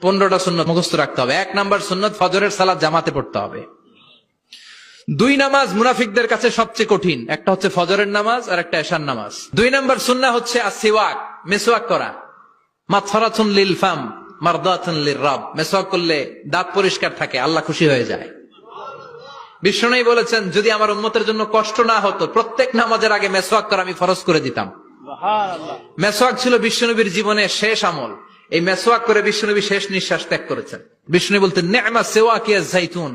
15টা সুন্নত মুখস্থ রাখতে হবে। 1 নাম্বার সুন্নত ফজরের সালাত জামাতে পড়তে হবে। 2 নামাজ মুনাফিকদের কাছে সবচেয়ে কঠিন, একটা হচ্ছে ফজরের নামাজ আর একটা এশার নামাজ। 2 নাম্বার সুন্নাহ হচ্ছে আসওয়াক, মেসওয়াক করা। মাতফারাতুন লিল ফাম মারদাতুন লিররাব, মেসওয়াক করলে দাঁত পরিষ্কার থাকে, আল্লাহ খুশি হয়ে যায়। বিশ্বনবী বলেছেন যদি আমার উম্মতের জন্য কষ্ট না হতো প্রত্যেক নামাজের আগে মেসওয়াক করা আমি ফরজ করে দিতাম। মেসওয়াক ছিল বিশ্বনবীর জীবনের শেষ আমল। এই মেসওয়াক করে বিশ্বনবী শেষ নিঃশ্বাস ত্যাগ করেছেন। বিশ্বনবী বলতেন নি'মা সিওয়াকি আয-যাইতুন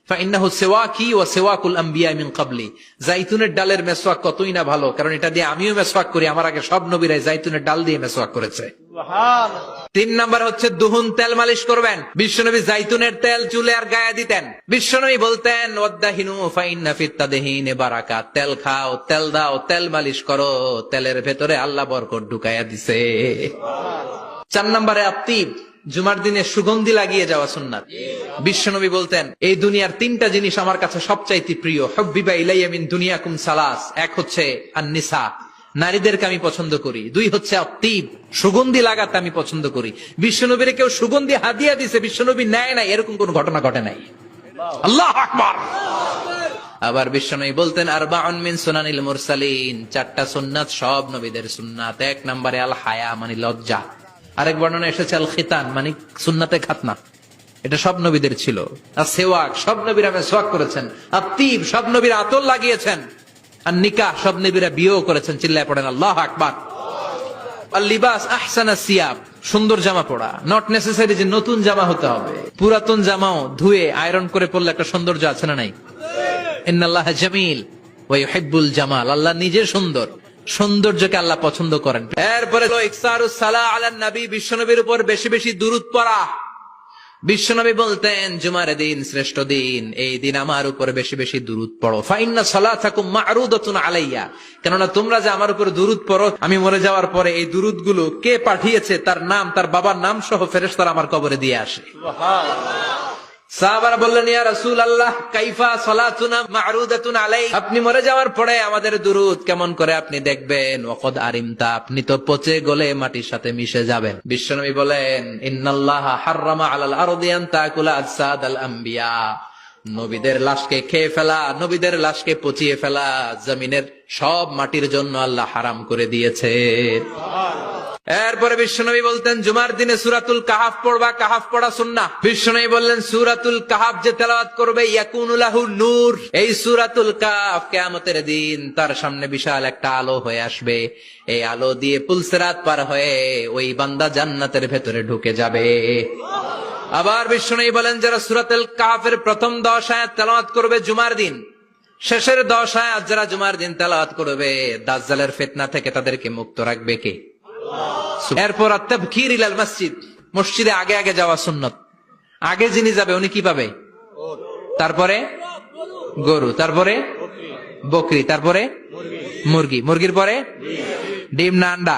ফাইন্নাহু সিওয়াকি ওয়া সিওয়াকুল আমবিয়া মিন ক্বাবলি। জাইতুনের ডালের মেসওয়াক কতই না ভালো, কারণ এটা দিয়ে আমিও মেসওয়াক করি, আমার আগে সব নবীরাই জাইতুনের ডাল দিয়ে মেসওয়াক করেছে। সুবহানাল্লাহ। 3 নাম্বার হচ্ছে দুহুন, তেল মালিশ করবেন। বিশ্বনবী জাইতুনের তেল চুলে আর গায়ে দিতেন। বিশ্বনবী বলতেন ওয়াদাহিনু ফাইন্না ফিত তাদহিনি বারাকাত, তেল খাও, তেল দাও, তেল মালিশ করো, তেলের ভেতরে আল্লাহ বরকত ঢুকাইয়া দিছে। সুবহানাল্লাহ। 4 নম্বরে আত্তিব, জুমার দিনে সুগন্ধি লাগিয়ে যাওয়া সুন্নাত। বিশ্বনবী বলতেন এই দুনিয়ার 3টা জিনিস আমার কাছে সবচাইতে প্রিয়, হুব্বিবা ইলাইয়া মিন দুনিয়াকুম সালাস। 1 হচ্ছে আন-নিসা, নারীদেরকে আমি পছন্দ করি। 2 হচ্ছে আত্তিব, সুগন্ধি লাগাতে আমি পছন্দ করি। বিশ্বনবীর কেউ সুগন্ধি হাদিয়া দিয়েছে, বিশ্বনবী নেয় নাই, এরকম কোন ঘটনা ঘটে নাই। আল্লাহু আকবার। আবার বিশ্বনবী বলতেন আরবাউন মিন সুনানিল মুরসালিন, 4টা সুন্নাত সব নবীদের সুন্নাত। 1 নম্বরে আল হায়া মানে লজ্জা। আরেক বর্ণনা এসেছে আল খিতান মানে সুন্নাতে খাতনা, এটা সব নবীদের ছিল। আর সেওয়াক, সব নবীরা মেসওয়াক করেছেন। আত্তিব, সব নবীরা আতর লাগিয়েছেন। আর নিকাহ, সব নবীরা বিয়েও করেছেন। চিল্লায় পড়েন আল্লাহু আকবার। আর লিবাস আহসানা সিয়াব, সুন্দর জামা পরা। নট নেসেসারি যে নতুন জামা হতে হবে, পুরাতন জামাও ধুয়ে আয়রন করে পরলে একটা সৌন্দর্য আছে না নাই? ইন্নাল্লাহা জামিল ওয়া ইউহিব্বুল জামাল, আল্লাহ নিজে সুন্দর, সৌন্দর্যকে আল্লাহ পছন্দ করেন। এরপরে ইকসারুস সালাহ আলান নবী, বিশ্বনবীর উপর বেশি বেশি দুরূদ পড়া। বিশ্বনবী বলতেন জুমার দিন শ্রেষ্ঠ দিন, এই দিন আমার উপর বেশি বেশি দুরূদ পড়ো। ফাইন্না সালাতাকুম মা'রুদাতুন আলাইয়া, কেননা তোমরা যে আমার উপর দুরূদ পড়ো, আমি মরে যাওয়ার পরে এই দুরূদ গুলো কে পাঠিয়েছে তার নাম, তার বাবার নাম সহ ফেরেশতারা আমার কবরে দিয়ে আসে। সুবহানাল্লাহ। সাহাবারা বললেন ইয়া রাসূলুল্লাহ কাইফা সালাতুনা মা'রুদাতুন আলাই, আপনি মরে যাওয়ার পরে আমাদের দুরূদ কেমন করে আপনি দেখবেন? ওয়াকাদ আরিমতা, আপনি তো পচে গলে মাটির সাথে মিশে যাবেন। বিশ্বনবী বলেন ইন্নাল্লাহা হাররামা আলাল আরদি আন তাকুলা আজসাদাল আম্বিয়া, নবীদের লাশকে খেয়ে ফেলা, নবীদের লাশকে পচিয়ে ফেলা জমিনের সব মাটির জন্য আল্লাহ হারাম করে দিয়েছে। এরপরে বিশ্বনবী বলতেন জুমার দিনে সূরাতুল কাহাফ পড়বা, কাহাফ পড়া সুন্নাহ। বিশ্বনবী বললেন সূরাতুল কাহাফ যে তেলাওয়াত করবে ইয়াকুনু লাহু নূর, এই সূরাতুল কাহাফ কিয়ামতের দিন তার সামনে বিশাল একটা আলো হয়ে আসবে। এই আলো দিয়ে পুলসিরাত পার হয়ে ওই বান্দা জান্নাতের ভেতরে ঢুকে যাবে। আবার বিশ্বনবী বলেন যারা সূরাতুল কাহাফের প্রথম 10 আয়াত তেলাওয়াত করবে জুমার দিন, শেষের 10 আয়াত যারা জুমার দিন তেলাওয়াত করবে, দাজ্জালের ফিতনা থেকে তাদেরকে মুক্ত রাখবে কে? এরপর আত-তাবকির ইলাল মসজিদ, মসজিদে আগে আগে যাওয়া সুন্নাত। আগে যিনি যাবে উনি কি পাবে? তারপরে গরু, তারপরে বকরি, তারপরে মুরগি, মুরগির পরে ডিম না আন্ডা?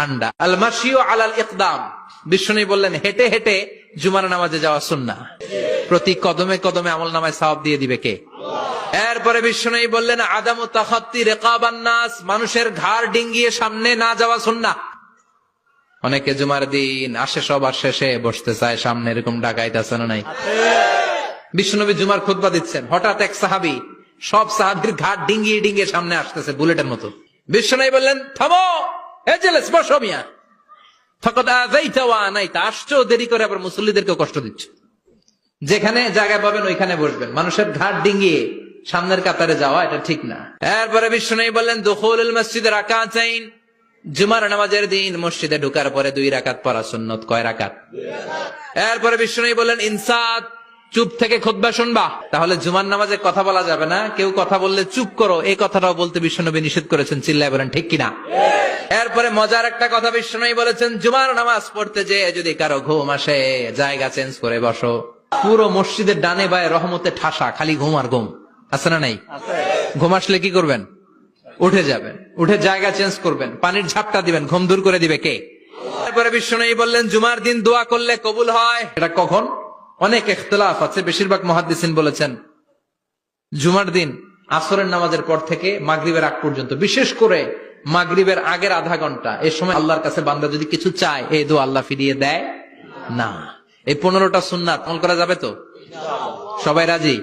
আন্ডা। আল মাশিউ আলাল ইকদাম, বিশ্বনবী বললেন হেঁটে হেঁটে জুমার নামাজে যাওয়া সুন্নাহ। প্রতি কদমে কদমে আমলনামায় সওয়াব দিয়ে দিবে কে? এরপরে বিশ্বনবী বললেন আদামু তাখাত্তি রিকাবান নাস, মানুষের ঘাড় ডিঙ্গিয়ে সামনে না যাওয়া সুন্নাহ। অনেকে জুমার দিন আসে সবার শেষে বসতে চায় সামনে, এরকম ডাকাইত আছে না নাই? বিশ্বনবী জুমার খুতবা দিচ্ছেন, হঠাৎ এক সাহাবী সব সাহাবীর ঘাড় ডিঙ্গিয়ে ডিঙ্গিয়ে সামনে আসতেছে বুলেটের মতো। বিশ্বনবী বললেন থামো, এজেলেস, বসো মিয়া, ফাকাদ আযাইতা ওয়া আনাইতা, আসছো দেরি করে আবার মুসল্লিদেরকে কষ্ট দিচ্ছ। যেখানে জায়গা পাবেন ওইখানে বসবেন, মানুষের ঘাট ডিঙ্গিয়ে সামনের কাতারে যাওয়া এটা ঠিক না। এরপরে বিশ্বনবী বললেন দুখুলুল মসজিদে রাকাতাইন, জুমার নামাজের দিন মসজিদে ঢোকার পরে 2 রাকাত পড়া সুন্নাত। কয় রাকাত? 2 রাকাত। এরপরে বিশ্বনবী বললেন ইনসাত, চুপ থেকে খুতবা শুনবা। তাহলে জুমার নামাজে কথা বলা যাবে না, কেউ কথা বললে চুপ করো, এই কথাটাও বলতে বিশ্বনবী নিষেধ করেছেন। চিল্লায় বলেন ঠিক কিনা? এরপরে মজার একটা কথা বিশ্বনবী বলেছেন জুমার নামাজ পড়তে যে যদি কারো ঘুম আসে জায়গা চেঞ্জ করে বসো। পুরো মসজিদের ডানে বায়ে রহমতে ঠাসা, খালি ঘুম আর ঘুম, আছে না নাই? ঘুম আসলে কি করবেন? উঠে যাবেন, উঠে জায়গা চেঞ্জ করবেন, পানির ঝাপটা দিবেন, ঘুম দূর করে দিবে কে? তারপরে বিশ্বনবী বললেন জুমার দিন দোয়া করলে কবুল হয়। এটা কখন? অনেক ইখতিলাফ আছে, বেশিরভাগ মুহাদ্দিসিন বলেছেন জুমার দিন আসরের নামাজের পর থেকে মাগরিবের আগ পর্যন্ত, বিশেষ করে মাগরিবের আগের আধা ঘন্টা, এই সময় আল্লাহর কাছে বান্দা যদি কিছু চায় এই দোয়া আল্লাহ ফিরিয়ে দেয় না। এই 15টা সুন্নাত আমল করা যাবে তো? সবাই রাজি?